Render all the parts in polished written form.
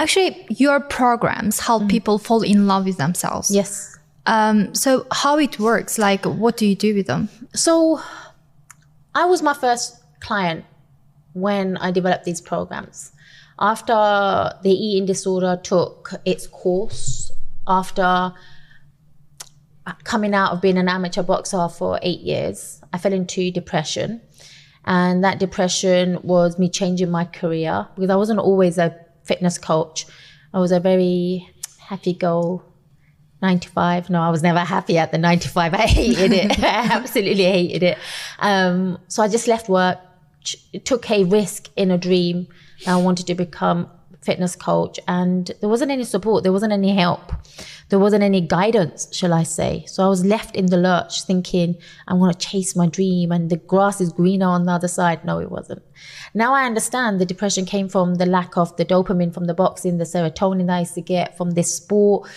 Actually, your programs help people fall in love with themselves. Yes. So how it works? Like, what do you do with them? So I was my first client when I developed these programs. After the eating disorder took its course, after coming out of being an amateur boxer for 8 years, I fell into depression. And that depression was me changing my career, because I wasn't always a fitness coach. I was a very happy-go 9-to-5. No, I was never happy at the 9-to-5. I hated it. I absolutely hated it. So I just left work, took a risk in a dream. I wanted to become a fitness coach, and there wasn't any support. There wasn't any help. There wasn't any guidance, shall I say. So I was left in the lurch thinking, I want to chase my dream and the grass is greener on the other side. No, it wasn't. Now I understand the depression came from the lack of the dopamine from the boxing, the serotonin that I used to get from this sport.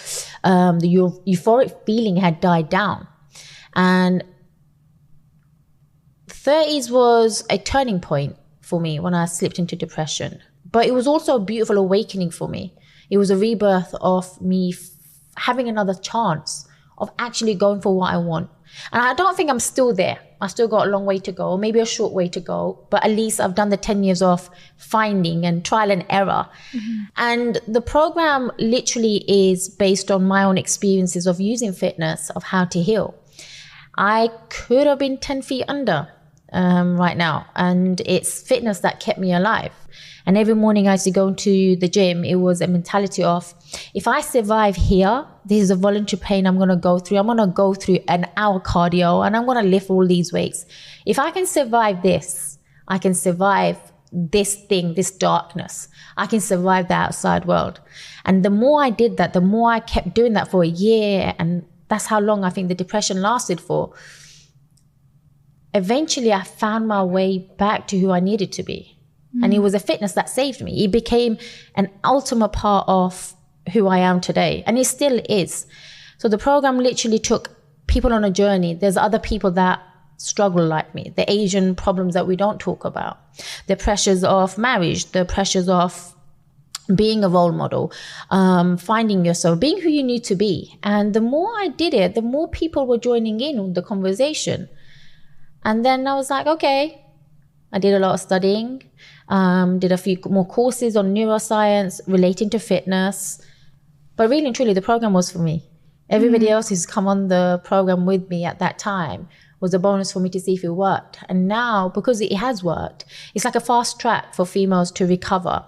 The euphoric feeling had died down. And 30s was a turning point for me when I slipped into depression. But it was also a beautiful awakening for me. It was a rebirth of me having another chance of actually going for what I want. And I don't think I'm still there. I still got a long way to go, maybe a short way to go, but at least I've done the 10 years of finding and trial and error. And the program literally is based on my own experiences of using fitness, of how to heal. I could have been 10 feet under right now, and it's fitness that kept me alive. And every morning I used to go to the gym, it was a mentality of, if I survive here, this is a voluntary pain I'm going to go through. I'm going to go through an hour cardio and I'm going to lift all these weights. If I can survive this, I can survive this thing, this darkness. I can survive the outside world. And the more I did that, the more I kept doing that for a year. And that's how long I think the depression lasted for. Eventually, I found my way back to who I needed to be. And it was a fitness that saved me. It became an ultimate part of who I am today. And it still is. So the program literally took people on a journey. There's other people that struggle like me. The Asian problems that we don't talk about. The pressures of marriage. The pressures of being a role model. Finding yourself. Being who you need to be. And the more I did it, the more people were joining in on the conversation. And then I was like, okay. I did a lot of studying. Did a few more courses on neuroscience relating to fitness. But really and truly, the program was for me. Everybody else who's come on the program with me at that time was a bonus for me to see if it worked. And now, because it has worked, it's like a fast track for females to recover.